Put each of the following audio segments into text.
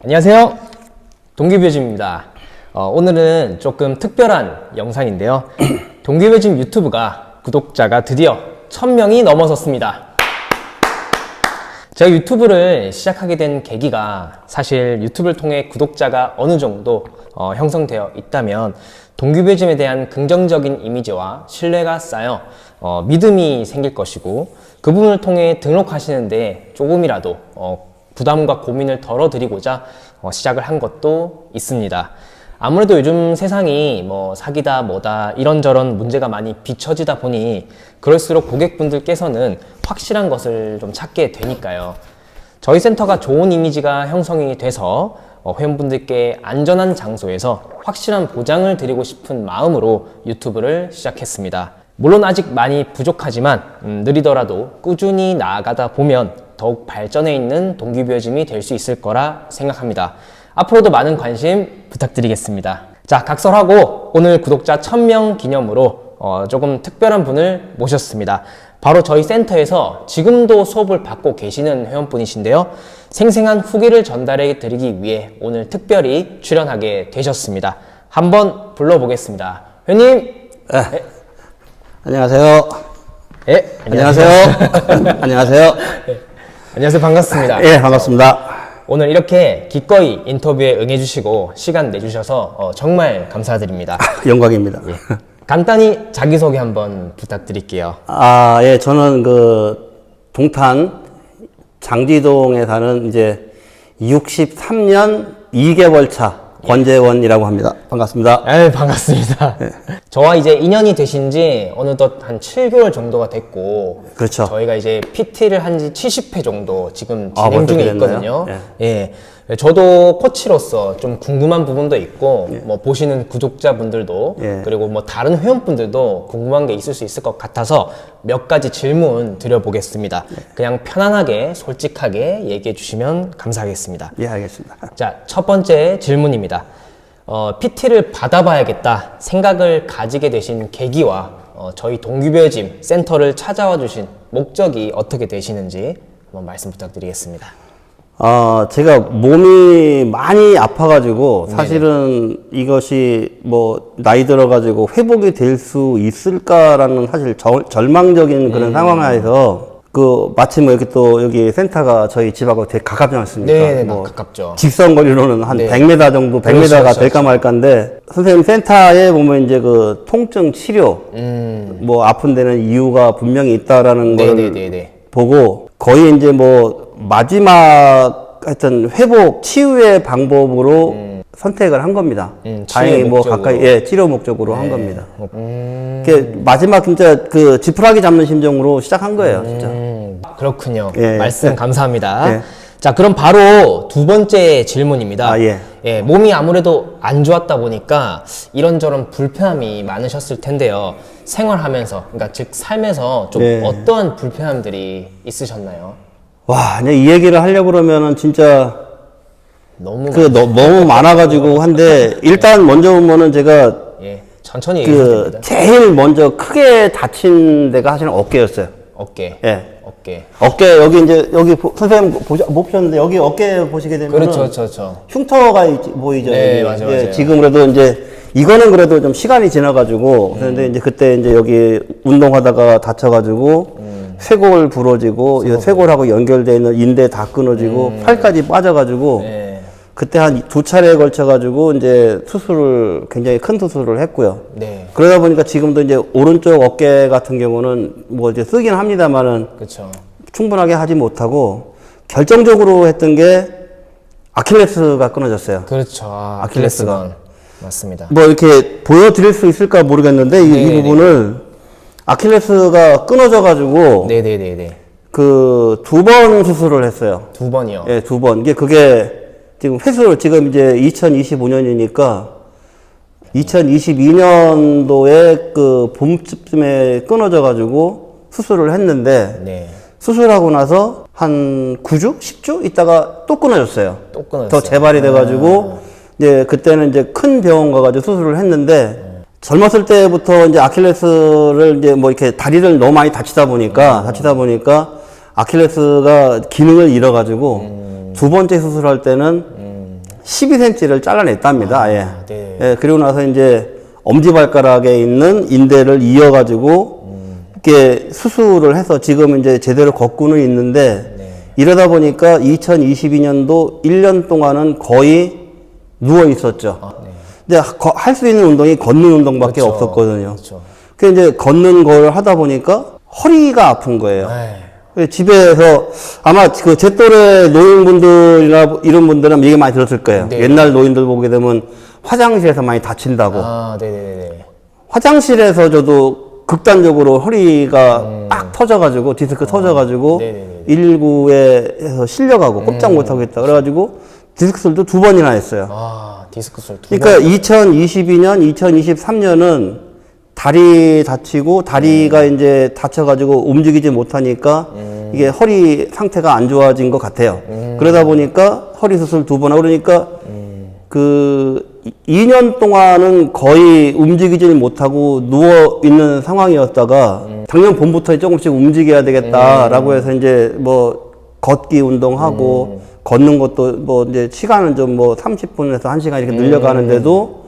안녕하세요, 동기부여짐입니다. 오늘은 조금 특별한 영상인데요. 동기부여짐 유튜브가 구독자가 드디어 1000명이 넘어섰습니다. 제가 유튜브를 시작하게 된 계기가 사실 유튜브를 통해 구독자가 어느 정도 형성되어 있다면 동기부여짐에 대한 긍정적인 이미지와 신뢰가 쌓여 믿음이 생길 것이고, 그 부분을 통해 등록하시는데 조금이라도 부담과 고민을 덜어드리고자 시작을 한 것도 있습니다. 아무래도 요즘 세상이 사기다 뭐다 이런저런 문제가 많이 비춰지다 보니 그럴수록 고객분들께서는 확실한 것을 좀 찾게 되니까요. 저희 센터가 좋은 이미지가 형성이 돼서 회원분들께 안전한 장소에서 확실한 보장을 드리고 싶은 마음으로 유튜브를 시작했습니다. 물론 아직 많이 부족하지만 느리더라도 꾸준히 나아가다 보면 더욱 발전해 있는 동기부여짐이 될 수 있을 거라 생각합니다. 앞으로도 많은 관심 부탁드리겠습니다. 자, 각설하고 오늘 구독자 1000명 기념으로 조금 특별한 분을 모셨습니다. 바로 저희 센터에서 지금도 수업을 받고 계시는 회원분이신데요. 생생한 후기를 전달해 드리기 위해 오늘 특별히 출연하게 되셨습니다. 한번 불러보겠습니다. 회원님! 네. 안녕하세요. 네, 안녕하세요. 안녕하세요. 네. 안녕하세요. 반갑습니다. 예, 반갑습니다. 오늘 이렇게 기꺼이 인터뷰에 응해주시고 시간 내주셔서 정말 감사드립니다. 영광입니다. 예. 간단히 자기소개 한번 부탁드릴게요. 예, 저는 동탄 장지동에 사는 이제 63년 2개월 차 권재원이라고 합니다. 반갑습니다. 반갑습니다. 네. 저와 이제 인연이 되신 지 어느덧 한 7개월 정도가 됐고, 그렇죠. 저희가 이제 PT를 한 지 70회 정도 지금 진행 중에 있거든요. 예. 저도 코치로서 좀 궁금한 부분도 있고, 보시는 구독자분들도, 그리고 다른 회원분들도 궁금한 게 있을 수 있을 것 같아서 몇 가지 질문 드려보겠습니다. 그냥 편안하게, 솔직하게 얘기해 주시면 감사하겠습니다. 예, 알겠습니다. 자, 첫 번째 질문입니다. PT를 받아봐야겠다 생각을 가지게 되신 계기와 저희 동기부여짐 센터를 찾아와 주신 목적이 어떻게 되시는지 한번 말씀 부탁드리겠습니다. 제가 몸이 많이 아파가지고 사실은 이것이 나이 들어가지고 회복이 될 수 있을까라는 사실 절망적인 그런 상황에서 마침 이렇게 또 여기 센터가 저희 집하고 되게 가깝지 않습니까? 네, 가깝죠. 직선거리로는 한 100m 정도, 100m가 그렇죠. 될까 말까인데, 선생님 센터에 보면 이제 통증 치료, 아픈 데는 이유가 분명히 있다라는 걸 보고, 거의 이제 마지막 하여튼 회복, 치유의 방법으로 선택을 한 겁니다. 다행히 가까이, 치료 목적으로 한 겁니다. 마지막 진짜 지푸라기 잡는 심정으로 시작한 거예요, 진짜. 그렇군요. 말씀 감사합니다. 자, 그럼 바로 두 번째 질문입니다. 몸이 아무래도 안 좋았다 보니까 이런저런 불편함이 많으셨을 텐데요. 생활하면서, 그러니까 즉 삶에서 좀 어떠한 불편함들이 있으셨나요? 와, 이 얘기를 하려고 그러면은 진짜 너무 많아가지고 한데, 일단 먼저 보면은 제가 천천히 얘기해 됩니다. 제일 먼저 크게 다친 데가 사실은 어깨였어요. 어깨. 어깨, 여기 선생님 못 보셨는데, 여기 어깨 보시게 되면. 그렇죠. 흉터가 보이죠? 네, 맞아요. 지금 그래도 이거는 그래도 좀 시간이 지나가지고, 그런데 그때 여기 운동하다가 다쳐가지고, 쇄골 부러지고, 쇄골하고 연결되어 있는 인대 다 끊어지고, 팔까지 빠져가지고, 그때 한 2차례에 걸쳐가지고, 굉장히 큰 수술을 했고요. 그러다 보니까 지금도 오른쪽 어깨 같은 경우는 쓰긴 합니다만은, 그렇죠. 충분하게 하지 못하고, 결정적으로 했던 게 아킬레스가 끊어졌어요. 그렇죠. 아킬레스건. 맞습니다. 이렇게 보여드릴 수 있을까 모르겠는데, 이 부분을, 아킬레스가 끊어져가지고, 두 번 수술을 했어요. 두 번이요? 예, 두 번. 그게 지금 지금 이제 2025년이니까 2022년도에 봄쯤에 끊어져가지고 수술을 했는데, 수술하고 나서 한 9주? 10주? 있다가 또 끊어졌어요. 더 재발이 돼가지고, 그때는 큰 병원 가가지고 수술을 했는데, 젊었을 때부터 아킬레스를 이렇게 다리를 너무 많이 다치다 보니까 아킬레스가 기능을 잃어가지고 두 번째 수술할 때는 12cm를 잘라냈답니다. 아예. 네. 예, 그리고 나서 이제 엄지발가락에 있는 인대를 이어가지고 이렇게 수술을 해서 지금 이제 제대로 걷고는 있는데 네. 이러다 보니까 2022년도 1년 동안은 거의 누워 있었죠. 네. 근데 할 수 있는 운동이 걷는 운동밖에 그렇죠. 없었거든요. 그렇죠. 그 이제 걷는 걸 하다 보니까 허리가 아픈 거예요. 집에서 아마 그 제 또래 노인분들이나 이런 분들은 얘기 많이 들었을 거예요. 네. 옛날 노인들 보게 되면 화장실에서 많이 다친다고. 아, 네네네. 화장실에서 저도 극단적으로 허리가 딱 터져가지고 디스크 터져가지고 네네네. 119에서 실려가고 꼼짝 못하겠다. 그래가지고 디스크술도 2번이나 했어요. 아, 디스크술 두 그러니까 번. 2022년, 2023년은 다리 다치고 다리가 이제 다쳐가지고 움직이지 못하니까 이게 허리 상태가 안 좋아진 것 같아요. 그러다 보니까 허리 수술 2번 하고 그러니까 그 2년 동안은 거의 움직이지는 못하고 누워 있는 상황이었다가 작년 봄부터 조금씩 움직여야 되겠다라고 해서 이제 뭐 걷기 운동하고 걷는 것도 뭐 이제 시간은 좀 뭐 30분에서 1시간 이렇게 늘려가는데도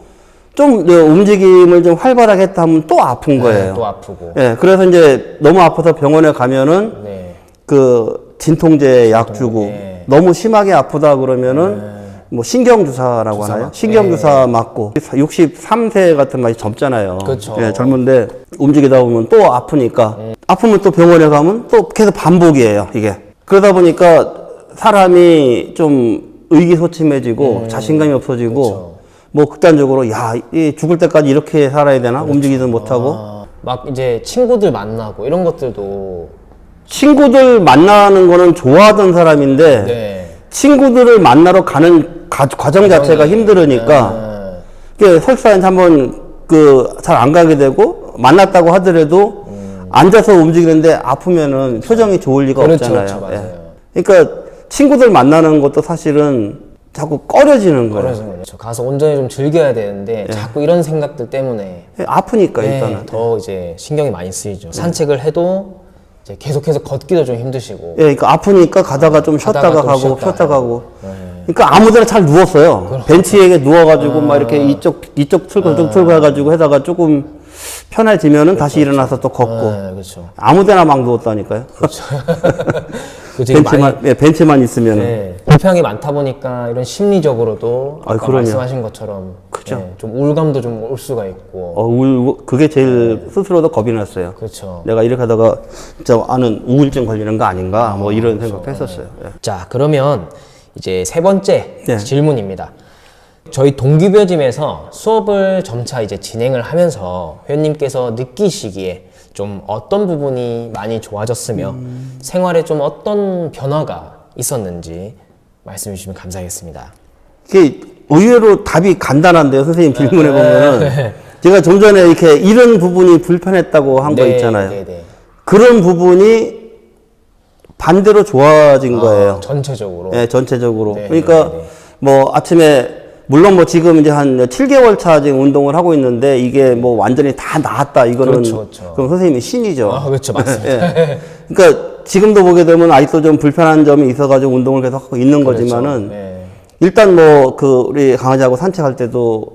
좀 움직임을 좀 활발하게 했다 하면 또 아픈 거예요. 또 아프고. 예, 그래서 이제 너무 아파서 병원에 가면은 네. 그 진통제 약 주고 네. 너무 심하게 아프다 그러면은 뭐 신경주사라고 하나요? 신경주사 맞고 63세 같은 맛이 젊잖아요. 그렇죠. 예, 젊은데 움직이다 보면 또 아프니까 아프면 또 병원에 가면 또 계속 반복이에요, 이게. 그러다 보니까 사람이 좀 의기소침해지고 자신감이 없어지고 그렇죠. 뭐 극단적으로 야, 이 죽을 때까지 이렇게 살아야 되나? 움직이지도 못하고 막 이제 친구들 만나고 이런 것들도. 친구들 만나는 거는 좋아하던 사람인데 네. 친구들을 만나러 가는 과정 자체가 힘들으니까 설사한테 한번 그 잘 안 가게 되고 만났다고 하더라도 앉아서 움직이는데 아프면은 표정이 좋을 리가 그렇죠, 없잖아요. 그렇죠, 맞아요. 예. 그러니까 친구들 만나는 것도 사실은 자꾸 꺼려지는 거예요. 그래서 그렇죠. 가서 온전히 좀 즐겨야 되는데 자꾸 이런 생각들 때문에 예, 아프니까 네, 일단은. 더 이제 신경이 많이 쓰이죠. 산책을 해도 이제 계속해서 걷기도 좀 힘드시고. 예, 그러니까 아프니까 가다가 좀 가다가 쉬었다가 좀 가고 쉬었다 쉬었다 가고. 네. 그러니까 아무데나 잘 누웠어요. 벤치에 누워가지고 막 이렇게 이쪽 틀고 저쪽 틀고 해가지고 하다가 조금 편해지면은 다시 일어나서 또 걷고. 네, 그렇죠. 아무데나 막 누웠다니까요. 그 되게 벤치만, 예, 벤치만 있으면은. 네, 불평이 많다 보니까 이런 심리적으로도 아까 그럼요. 말씀하신 것처럼 그죠. 네, 좀 우울감도 좀 올 수가 있고. 그게 제일 스스로도 겁이 났어요. 그렇죠. 내가 이렇게 하다가 진짜 아는 우울증 걸리는 거 아닌가 뭐 이런 생각도 했었어요. 예. 자, 그러면 이제 세 번째 네. 질문입니다. 저희 동기부여짐에서 수업을 점차 이제 진행을 하면서 회원님께서 느끼시기에 좀 어떤 부분이 많이 좋아졌으며 생활에 좀 어떤 변화가 있었는지 말씀해 주시면 감사하겠습니다. 이게 의외로 답이 간단한데요, 선생님 질문해 보면은. 제가 좀 전에 이렇게 이런 부분이 불편했다고 한 거 있잖아요. 네. 그런 부분이 반대로 좋아진 거예요. 전체적으로. 예, 전체적으로. 네, 그러니까 네, 네. 뭐 아침에 물론 뭐 지금 이제 한 7개월 차 지금 운동을 하고 있는데 이게 뭐 완전히 다 나았다 이거는 그렇죠, 그렇죠. 그럼 선생님이 신이죠. 아, 그렇죠. 맞습니다. 예. 그러니까 지금도 보게 되면 아직도 좀 불편한 점이 있어가지고 운동을 계속 하고 있는 그렇죠. 거지만은 네. 일단 뭐 그 우리 강아지하고 산책할 때도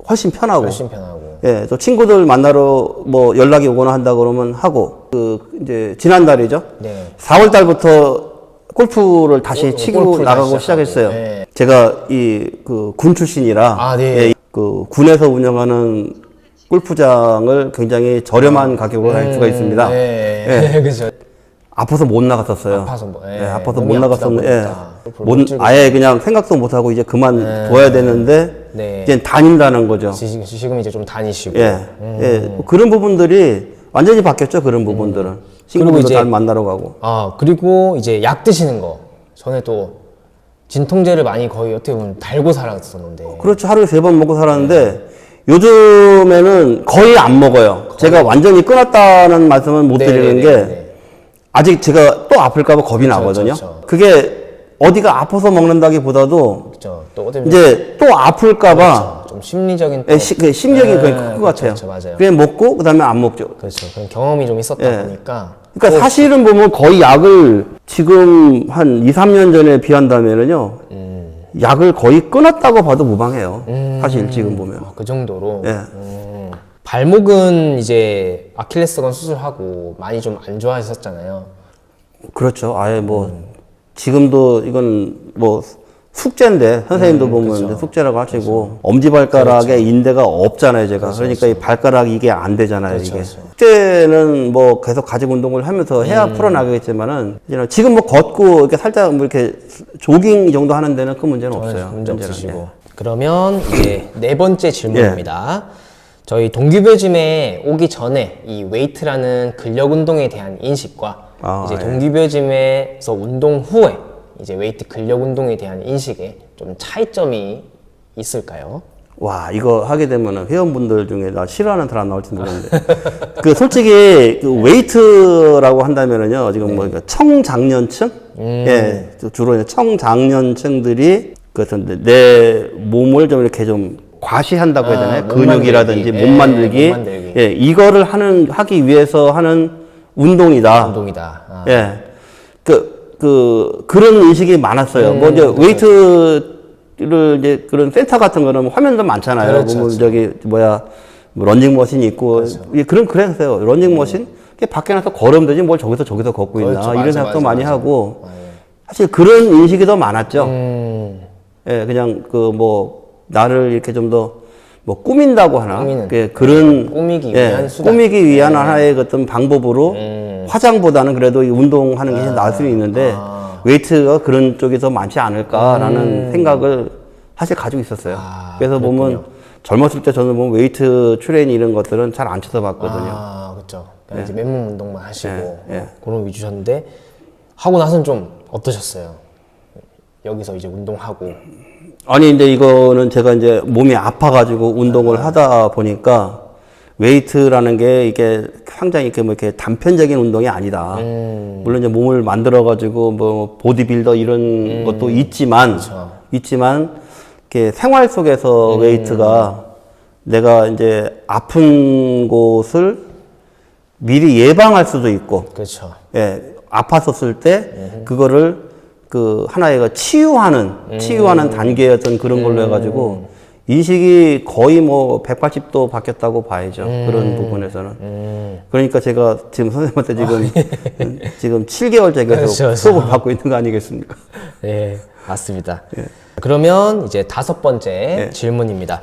훨씬 편하고. 훨씬 편하고. 예, 또 친구들 만나러 뭐 연락이 오거나 한다 그러면 하고 그 이제 지난달이죠. 네. 4월 달부터 골프를 다시 치고 골프를 나가고 다시 시작했어요. 네. 제가 이 그 군 출신이라 아, 네. 예, 그 군에서 운영하는 골프장을 굉장히 저렴한 가격으로 할 수가 있습니다. 네. 그렇죠. 아파서 못 나갔었어요. 아파서 뭐, 예. 예, 아파서 몸이 못 아프다 나갔었는데, 예. 보니까 골프를 못 치고 아예 그냥 생각도 못 하고 이제 그만둬야 되는데, 네. 이제 다닌다는 거죠. 지금 이제 좀 다니시고. 예, 예. 그런 부분들이 완전히 바뀌었죠, 그런 부분들은. 친구들도 이제- 잘 만나러 가고. 아, 그리고 이제 약 드시는 거. 전에 또 진통제를 많이 거의 어떻게 보면 달고 살았었는데. 그렇죠. 하루에 3번 먹고 살았는데, 요즘에는 거의 안 먹어요. 제가 완전히 끊었다는 말씀은 못 드리는 게, 네네네네. 아직 제가 또 아플까봐 겁이 나거든요. 그렇죠. 그게 어디가 아파서 먹는다기보다도, 그렇죠. 또 어떻게 보면 이제 또 아플까봐, 그렇죠. 좀 심리적인 또- 예, 그 심적인 네, 그게 큰 것 같아요. 그렇죠, 맞아요. 그냥 먹고 그다음에 안 먹죠. 그렇죠. 그런 경험이 좀 있었다 예. 보니까. 그러니까 사실은 보면 거의 약을 지금 한 2, 3년 전에 비한다면은요. 약을 거의 끊었다고 봐도 무방해요. 사실 지금 보면. 그 정도로. 예. 발목은 이제 아킬레스건 수술하고 많이 좀 안 좋아하셨잖아요. 그렇죠. 아예 뭐 지금도 이건 뭐 숙제인데 선생님도 보면 그렇죠. 이제 숙제라고 하시고 엄지발가락에 인대가 없잖아요, 제가. 그러니까 이 발가락이 이게 안 되잖아요, 이게. 숙제는 뭐 계속 가지고 운동을 하면서 해야 풀어나가겠지만은 지금 뭐 걷고 이렇게 살짝 뭐 이렇게 조깅 정도 하는 데는 큰 문제는 없어요. 문제 현재는. 없으시고. 예. 그러면 이제 네 번째 질문입니다. 저희 동규별짐에 오기 전에 이 웨이트라는 근력 운동에 대한 인식과 이제 동규별짐에서 운동 후에 이제 웨이트 근력 운동에 대한 인식에 좀 차이점이 있을까요? 와, 이거 하게 되면은 회원분들 중에 나 싫어하는 사람 나올지 모르겠는데. 그 솔직히 그 웨이트라고 한다면은요, 지금 뭐 청장년층? 예, 주로 이제 청장년층들이 그 어떤 내 몸을 좀 이렇게 좀 과시한다고 해야 되나요? 근육이라든지 몸 만들기. 예, 이거를 하기 위해서 하는 운동이다. 예. 그런 인식이 많았어요. 뭐 이제 웨이트를 이제 그런 센터 같은 거는 화면도 많잖아요. 그렇죠, 뭐 저기 뭐야 뭐 런닝머신이 있고 예, 그래서요. 런닝머신 밖에 나서 걸으면 되지 뭘 저기서 걷고 있나 이런 생각도 많이 하고 사실 그런 인식이 더 많았죠. 예, 그냥 그 뭐 나를 이렇게 좀 더 뭐 꾸민다고 하나 그런 꾸미기 위한 수단. 꾸미기 위한 하나의 어떤 방법으로 화장보다는 그래도 이 운동하는 게 나을 수 있는데 웨이트가 그런 쪽이 더 많지 않을까라는 생각을 사실 가지고 있었어요. 그래서 보면 젊었을 때 저는 보면 웨이트 트레이닝 이런 것들은 잘 안 쳐다봤거든요. 그렇죠. 그러니까 이제 맨몸 운동만 하시고 그런 위주셨는데 하고 나서는 좀 어떠셨어요? 여기서 이제 운동하고. 아니, 근데 이거는 제가 이제 몸이 아파가지고 운동을 하다 보니까 웨이트라는 게 이게 상당히 이렇게 뭐 이렇게 단편적인 운동이 아니다. 물론 이제 몸을 만들어가지고 뭐 보디빌더 이런 것도 있지만, 이렇게 생활 속에서 웨이트가 내가 이제 아픈 곳을 미리 예방할 수도 있고, 그렇죠. 예, 아팠었을 때 그거를 그 하나의 치유하는 단계의 어떤 그런 걸로 해가지고 인식이 거의 뭐 180도 바뀌었다고 봐야죠. 그런 부분에서는. 그러니까 제가 지금 선생님한테 지금 7개월째 계속 수업을 받고 있는 거 아니겠습니까? 네, 맞습니다. 그러면 이제 다섯 번째 질문입니다.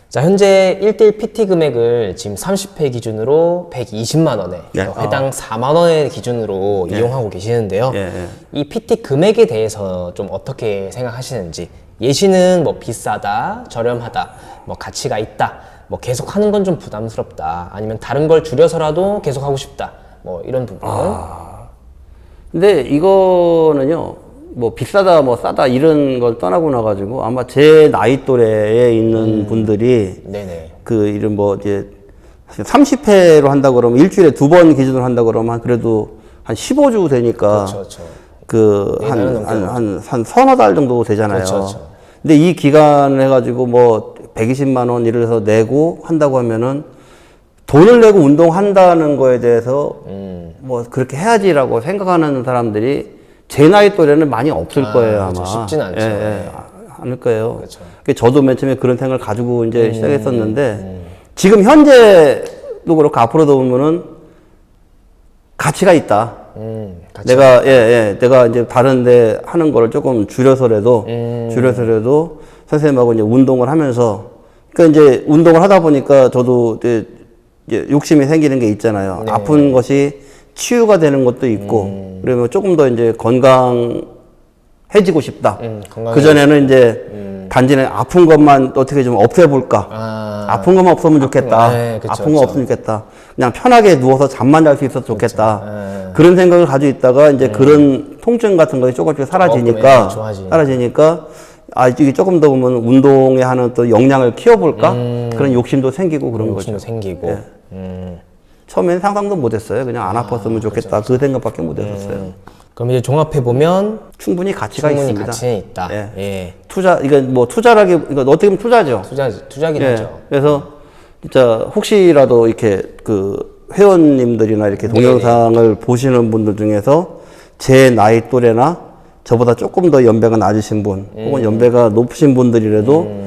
자, 현재 1대1 PT 금액을 지금 30회 기준으로 120만 원에 회당 4만 원의 기준으로 이용하고 계시는데요. 이 PT 금액에 대해서 좀 어떻게 생각하시는지, 예시는 뭐 비싸다, 저렴하다, 뭐 가치가 있다, 뭐 계속 하는 건 좀 부담스럽다, 아니면 다른 걸 줄여서라도 계속 하고 싶다, 뭐 이런 부분은. 근데 이거는요, 뭐 비싸다 뭐 싸다 이런 걸 떠나고 나가지고 아마 제 나이 또래에 있는 분들이 그 이런 뭐 이제 30회로 한다 그러면 일주일에 2번 기준으로 한다 그러면 그래도 한 15주 되니까 그 한 서너 달 정도 되잖아요. 근데 이 기간을 해가지고 뭐 120만 원 이를 해서 내고 한다고 하면은 돈을 내고 운동한다는 거에 대해서 뭐 그렇게 해야지라고 생각하는 사람들이 제 나이 또래는 많이 없을 거예요, 아마. 그렇죠. 쉽진 않죠. 않을 거예요. 그렇죠. 저도 맨 처음에 그런 생각을 가지고 이제 시작했었는데, 지금 현재도 그렇고 앞으로도 보면은 가치가 있다. 내가 이제 다른데 하는 거를 조금 줄여서라도 선생님하고 이제 운동을 하면서, 그러니까 이제 운동을 하다 보니까 저도 이제 욕심이 생기는 게 있잖아요. 아픈 것이 치유가 되는 것도 있고, 그러면 조금 더 이제 건강해지고 싶다. 그전에는 이제 단지 아픈 것만 어떻게 좀 없애볼까. 아픈 것만 없으면 좋겠다. 아픈 거 없으면 좋겠다. 그냥 편하게 누워서 잠만 잘 수 있어서 좋겠다. 그런 생각을 가지고 있다가 이제 그런 통증 같은 것이 조금씩 사라지니까, 이게 조금 더 보면 운동에 하는 또 역량을 키워볼까? 그런 욕심도 생기고 그런 거죠. 처음에는 상상도 못했어요. 그냥 안 아팠으면 좋겠다. 그 생각밖에 못했었어요. 그럼 이제 종합해보면 충분히 가치가 있습니다. 가치는 있다. 투자, 이건 뭐 투자라기, 이건 어떻게 보면 투자죠. 투자긴 하죠. 그래서 진짜 혹시라도 이렇게 그 회원님들이나 이렇게 동영상을 보시는 분들 중에서 제 나이 또래나 저보다 조금 더 연배가 낮으신 분, 혹은 연배가 높으신 분들이라도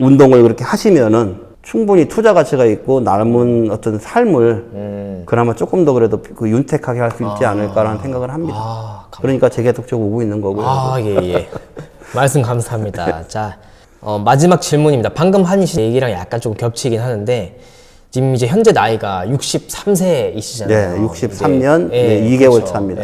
운동을 그렇게 하시면은 충분히 투자 가치가 있고 남은 어떤 삶을 그나마 조금 더 그래도 그 윤택하게 할 수 있지 않을까라는 생각을 합니다. 그러니까 제가 계속 오고 있는 거고요. 예. 말씀 감사합니다. 자, 마지막 질문입니다. 방금 하신 얘기랑 약간 좀 겹치긴 하는데, 지금 이제 현재 나이가 63세이시잖아요. 네, 63년 2개월 그렇죠. 차입니다.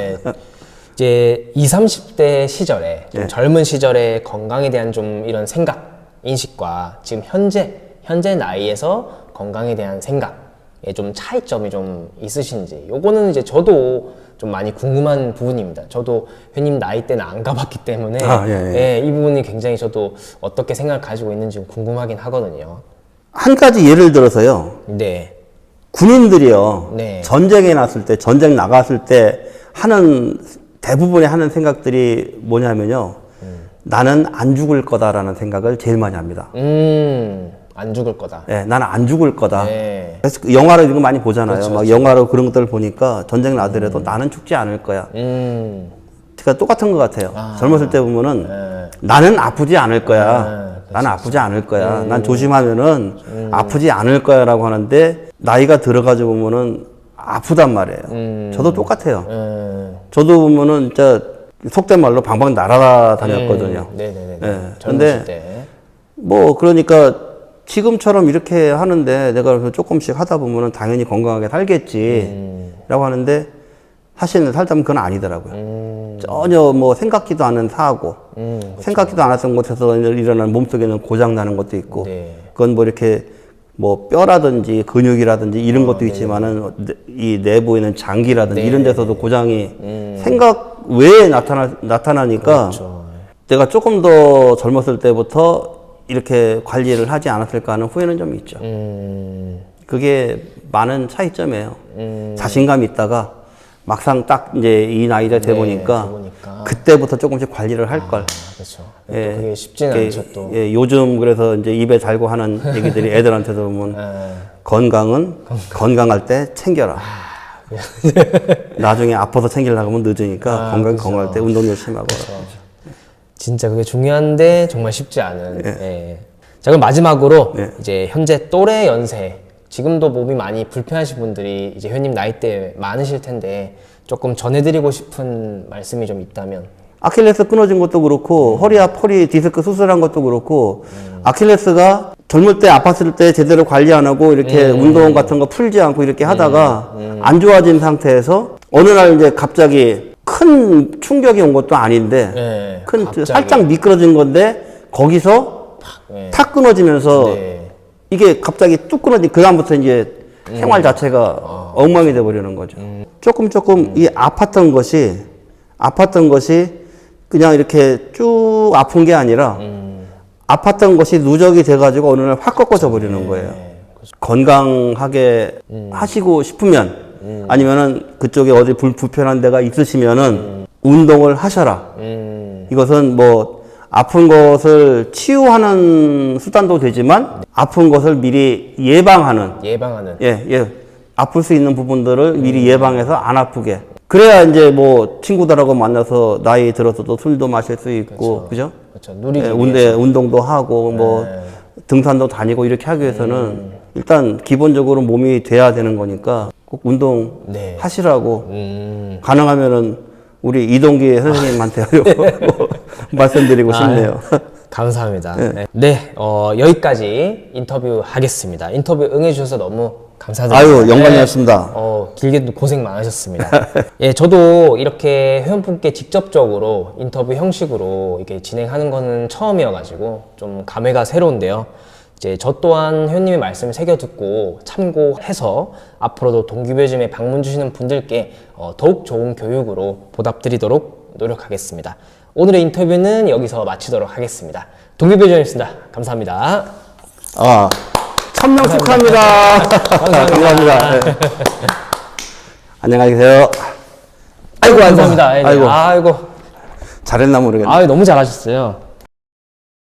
이제 20, 30대 시절에 좀 네. 젊은 시절에 건강에 대한 좀 이런 생각, 인식과 지금 현재 나이에서 건강에 대한 생각에 좀 차이점이 좀 있으신지, 요거는 이제 저도 좀 많이 궁금한 부분입니다. 저도 회님 나이 때는 안 가봤기 때문에 이 부분이 굉장히 저도 어떻게 생각을 가지고 있는지 궁금하긴 하거든요. 한 가지 예를 들어서요. 네. 군인들이요. 네. 전쟁에 났을 때, 전쟁 나갔을 때 대부분의 하는 생각들이 뭐냐면요. 나는 안 죽을 거다라는 생각을 제일 많이 합니다. 안 죽을 거다. 네, 나는 안 죽을 거다. 네. 그래서 그 영화로 이런 거 많이 보잖아요. 그렇죠, 막 영화로 그런 것들을 보니까 전쟁 나더라도 나는 죽지 않을 거야. 그러니까 똑같은 것 같아요. 젊었을 때 보면은 나는 아프지 않을 거야. 나는 아프지 않을 거야. 난 조심하면은 아프지 않을 거야라고 하는데 나이가 들어가지고 보면은 아프단 말이에요. 저도 똑같아요. 저도 보면은 진짜 속된 말로 방방 날아다녔거든요. 네네네. 예. 젊으실 때. 뭐 그러니까 지금처럼 이렇게 하는데 내가 그래서 조금씩 하다 보면은 당연히 건강하게 살겠지라고 하는데 사실은 살다 보면 그건 아니더라고요. 전혀 뭐 생각지도 않은 사고, 생각지도 않았던 곳에서 일어나는 몸속에는 고장 나는 것도 있고, 네. 그건 뭐 이렇게 뭐 뼈라든지 근육이라든지 이런 것도 있지만은 이 내부에 있는 장기라든지 이런 데서도 고장이 생각 외에 나타나니까 그렇죠. 내가 조금 더 젊었을 때부터 이렇게 관리를 하지 않았을까 하는 후회는 좀 있죠. 그게 많은 차이점이에요. 자신감이 있다가 막상 딱 이제 이 나이가 돼 보니까 그때부터 조금씩 관리를 할 걸. 그렇죠. 그게 쉽지는 않죠, 또. 요즘 그래서 이제 입에 달고 하는 얘기들이 애들한테도 보면 건강은 건강할 때 챙겨라. 나중에 아파서 챙기려고 하면 늦으니까 건강할 때 운동 열심히 하고. 진짜 그게 중요한데 정말 쉽지 않은. 자, 그럼 마지막으로 이제 현재 또래 연세, 지금도 몸이 많이 불편하신 분들이 이제 회님 나이대 많으실 텐데 조금 전해드리고 싶은 말씀이 좀 있다면. 아킬레스 끊어진 것도 그렇고 허리 디스크 수술한 것도 그렇고 아킬레스가 젊을 때 아팠을 때 제대로 관리 안 하고 이렇게 운동 같은 거 풀지 않고 이렇게 하다가 안 좋아진 상태에서 어느 날 이제 갑자기 큰 충격이 온 것도 아닌데 살짝 미끄러진 건데 거기서 탁 끊어지면서 이게 갑자기 뚝 끊어진 그 다음부터 이제 생활 자체가 엉망이 돼 버리는 거죠. 조금 이 아팠던 것이 그냥 이렇게 쭉 아픈 게 아니라 아팠던 것이 누적이 돼가지고 어느 날 확 꺾어져 버리는 거예요. 건강하게 하시고 싶으면 아니면은 그쪽에 어디 불편한 데가 있으시면은 운동을 하셔라. 이것은 뭐 아픈 것을 치유하는 수단도 되지만 아픈 것을 미리 예방하는. 아플 수 있는 부분들을 미리 예방해서 안 아프게. 그래야 이제 뭐 친구들하고 만나서 나이 들어서도 술도 마실 수 있고, 그죠? 그렇죠. 운동도 하고, 뭐 등산도 다니고 이렇게 하기 위해서는 일단 기본적으로 몸이 돼야 되는 거니까 꼭 운동 하시라고 가능하면은 우리 이동기 선생님한테 말씀드리고 싶네요. 감사합니다. 여기까지 인터뷰 하겠습니다. 인터뷰 응해주셔서 너무 감사드립니다. 아유, 영광이었습니다. 길게도 고생 많으셨습니다. 저도 이렇게 회원분께 직접적으로 인터뷰 형식으로 이렇게 진행하는 거는 처음이어가지고 좀 감회가 새로운데요. 이제 저 또한 회원님의 말씀을 새겨 듣고 참고해서 앞으로도 동기부여짐에 방문 주시는 분들께 더욱 좋은 교육으로 보답드리도록 노력하겠습니다. 오늘의 인터뷰는 여기서 마치도록 하겠습니다. 동기부여짐이었습니다. 감사합니다. 천명 축하합니다. 감사합니다. 안녕히 계세요. 감사합니다. 아이고. 잘했나 모르겠네. 너무 잘하셨어요.